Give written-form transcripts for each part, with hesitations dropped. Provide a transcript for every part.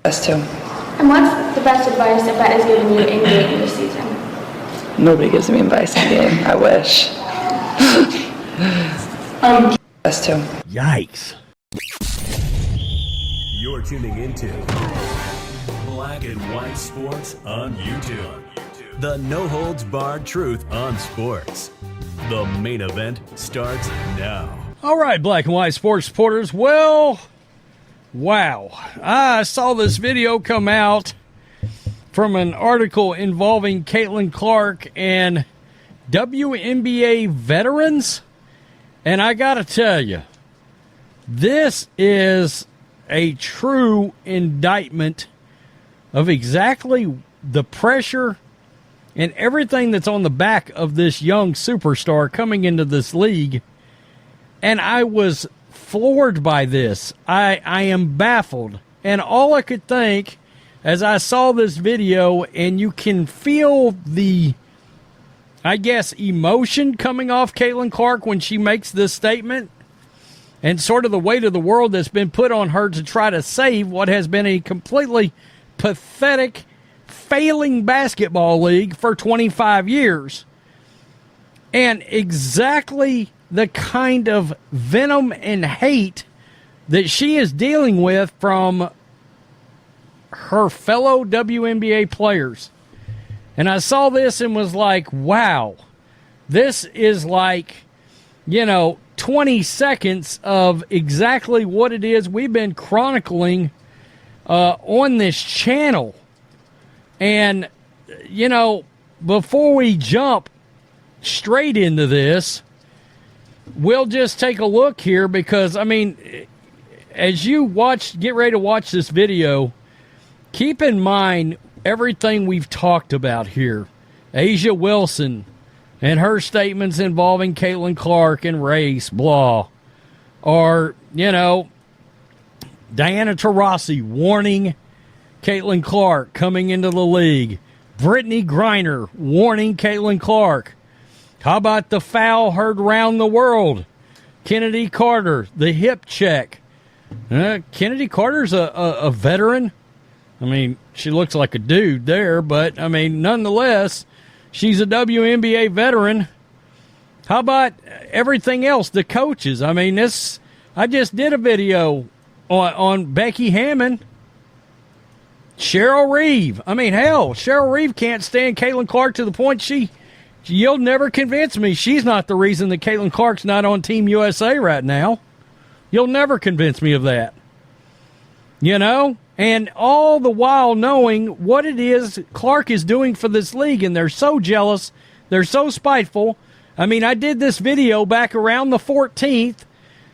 Us too. And what's the best advice that Bet has given you in game this season? Nobody gives me advice in game. I wish. Us too. Yikes. You're tuning into Black and White Sports on YouTube. The no-holds-barred truth on sports. The main event starts now. All right, Black and White Sports supporters. Well, wow. I saw this video come out from an article involving Caitlin Clark and WNBA veterans. And I got to tell you, this is a true indictment of exactly the pressure and everything that's on the back of this young superstar coming into this league. And I was floored by this. I am baffled. And all I could think as I saw this video, and you can feel the, I guess, emotion coming off Caitlin Clark when she makes this statement, and sort of the weight of the world that's been put on her to try to save what has been a completely pathetic, failing basketball league for 25 years. And exactly the kind of venom and hate that she is dealing with from her fellow WNBA players. And I saw this and was like, wow, this is like, 20 seconds of exactly what it is we've been chronicling on this channel. And, before we jump straight into this, we'll just take a look here because, as you get ready to watch this video, keep in mind everything we've talked about here. A'ja Wilson and her statements involving Caitlin Clark and race, blah. Or, Diana Taurasi warning Caitlin Clark coming into the league. Brittany Griner warning Caitlin Clark. How about the foul heard around the world? Kennedy Carter, the hip check. Kennedy Carter's a veteran. She looks like a dude there, but, nonetheless, she's a WNBA veteran. How about everything else? The coaches. I just did a video on Becky Hammon. Cheryl Reeve. Cheryl Reeve can't stand Caitlin Clark to the point you'll never convince me she's not the reason that Caitlin Clark's not on Team USA right now. You'll never convince me of that. And all the while knowing what it is Clark is doing for this league, and they're so jealous, they're so spiteful. I did this video back around the 14th.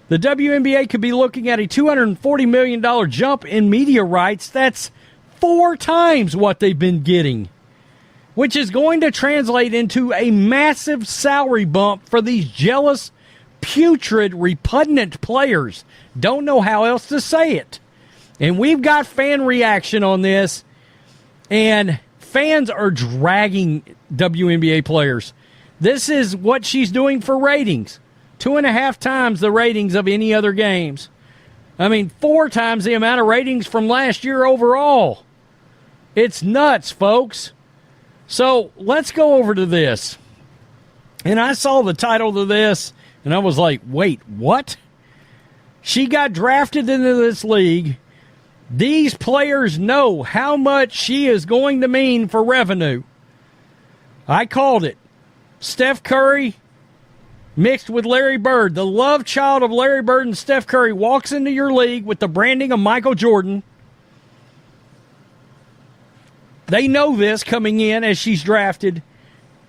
The WNBA could be looking at a $240 million jump in media rights. That's 4 times what they've been getting, which is going to translate into a massive salary bump for these jealous, putrid, repugnant players. Don't know how else to say it. And we've got fan reaction on this, and fans are dragging WNBA players. This is what she's doing for ratings. 2.5 times the ratings of any other games. 4 times the amount of ratings from last year overall. It's nuts, folks. So let's go over to this. And I saw the title of this, and I was like, wait, what? She got drafted into this league. These players know how much she is going to mean for revenue. I called it. Steph Curry mixed with Larry Bird. The love child of Larry Bird and Steph Curry walks into your league with the branding of Michael Jordan. They know this coming in as she's drafted.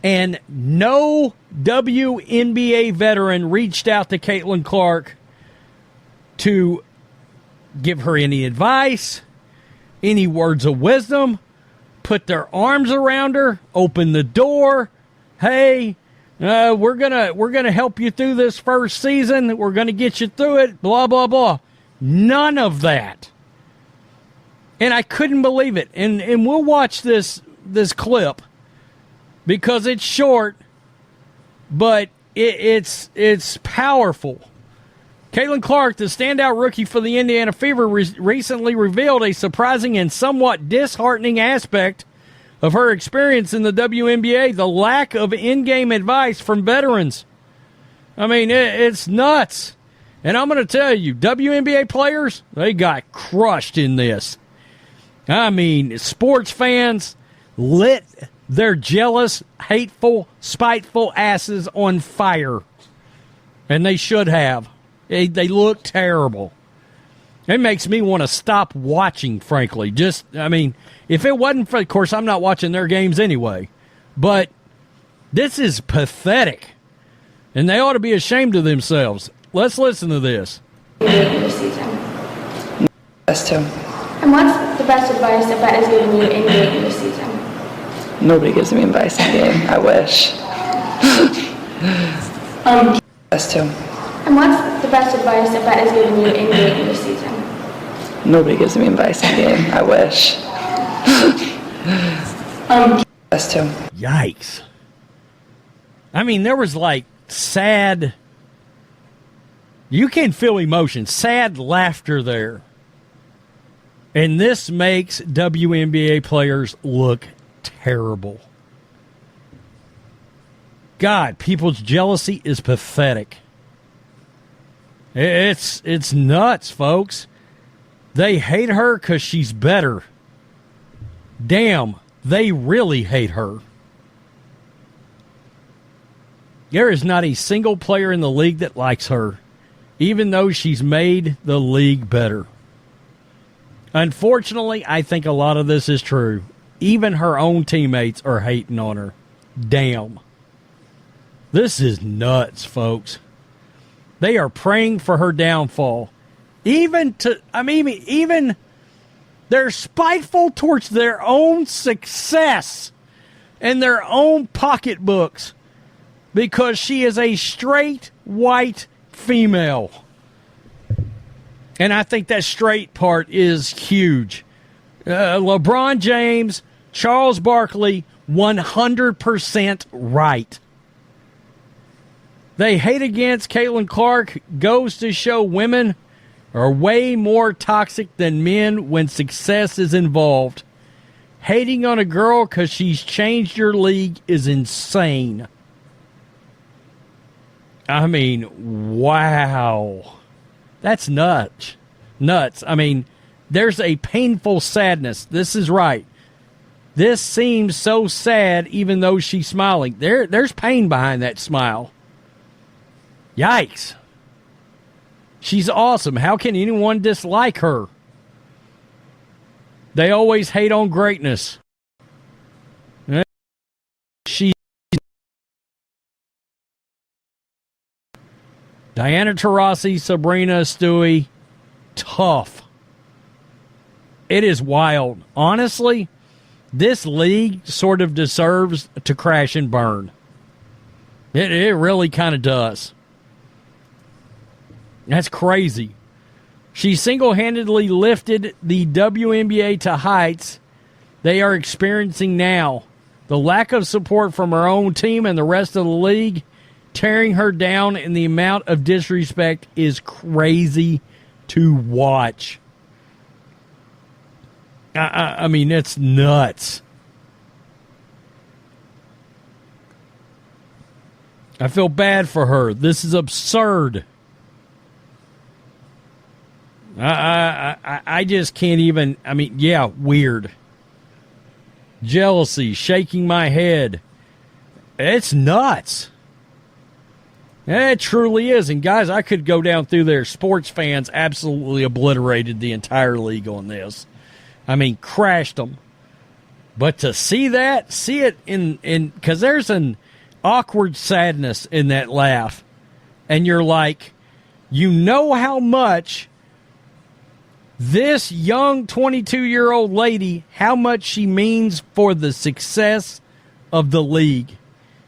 And no WNBA veteran reached out to Caitlin Clark to give her any advice, any words of wisdom, put their arms around her, open the door. Hey, we're gonna help you through this first season. We're gonna get you through it. Blah blah blah. None of that. And I couldn't believe it. And we'll watch this clip because it's short, but it's powerful. Caitlin Clark, the standout rookie for the Indiana Fever, recently revealed a surprising and somewhat disheartening aspect of her experience in the WNBA, the lack of in-game advice from veterans. I mean, it's nuts. And I'm going to tell you, WNBA players, they got crushed in this. I mean, sports fans lit their jealous, hateful, spiteful asses on fire. And they should have. They look terrible. It makes me want to stop watching, frankly. I mean, if it wasn't for, of course, I'm not watching their games anyway. But this is pathetic. And they ought to be ashamed of themselves. Let's listen to this. This season. Us too. And what's the best advice that Bet has given you in game this season? Nobody gives me advice in game. I wish. Us too. And what's the best advice that Bet has given you in game this season? Nobody gives me advice in game. I wish. Us too. Yikes. I mean, there was like sad, you can feel emotion, sad laughter there. And this makes WNBA players look terrible. God, people's jealousy is pathetic. It's nuts, folks. They hate her because she's better. Damn, they really hate her. There is not a single player in the league that likes her, even though she's made the league better. Unfortunately, I think a lot of this is true. Even her own teammates are hating on her. Damn. This is nuts, folks. They are praying for her downfall. Even they're spiteful towards their own success and their own pocketbooks because she is a straight white female. And I think that straight part is huge. LeBron James, Charles Barkley, 100% right. They hate against Caitlin Clark goes to show women are way more toxic than men when success is involved. Hating on a girl because she's changed your league is insane. I mean, wow. That's nuts. Nuts. I mean, there's a painful sadness. This is right. This seems so sad even though she's smiling. There's pain behind that smile. Yikes. She's awesome. How can anyone dislike her? They always hate on greatness. Diana Taurasi, Sabrina Stewie, tough. It is wild. Honestly, this league sort of deserves to crash and burn. It really kind of does. That's crazy. She single-handedly lifted the WNBA to heights they are experiencing now. The lack of support from her own team and the rest of the league tearing her down, and the amount of disrespect is crazy to watch. I mean, it's nuts. I feel bad for her. This is absurd. I just can't even, I mean, yeah, weird. Jealousy, shaking my head. It's nuts. It truly is. And guys, I could go down through there. Sports fans absolutely obliterated the entire league on this. I mean, crashed them. But to see it in because there's an awkward sadness in that laugh. And you're like, you know how much this young 22-year-old lady, how much she means for the success of the league.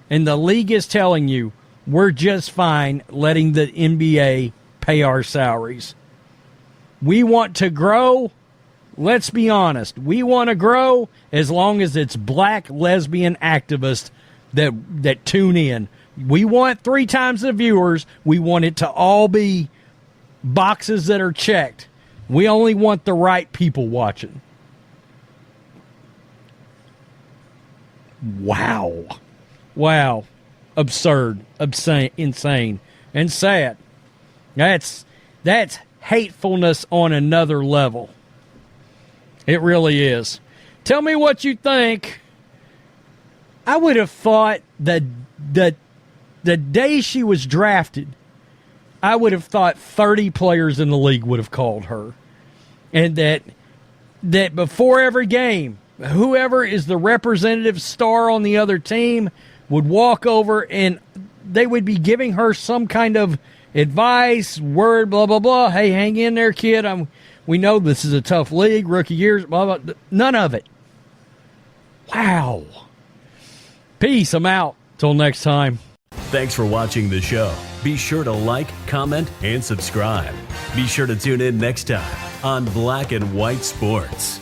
And the league is telling you, we're just fine letting the NBA pay our salaries. We want to grow. Let's be honest. We want to grow as long as it's black lesbian activists that tune in. We want 3 times the viewers. We want it to all be boxes that are checked. We only want the right people watching. Wow. Wow. Absurd, obscene, insane, and sad. That's hatefulness on another level. It really is. Tell me what you think. I would have thought that the day she was drafted, I would have thought 30 players in the league would have called her. And that before every game, whoever is the representative star on the other team would walk over and they would be giving her some kind of advice, word, blah, blah, blah. Hey, hang in there, kid. We know this is a tough league, rookie years, blah, blah. None of it. Wow. Peace. I'm out. Till next time. Thanks for watching the show. Be sure to like, comment, and subscribe. Be sure to tune in next time on Black and White Sports.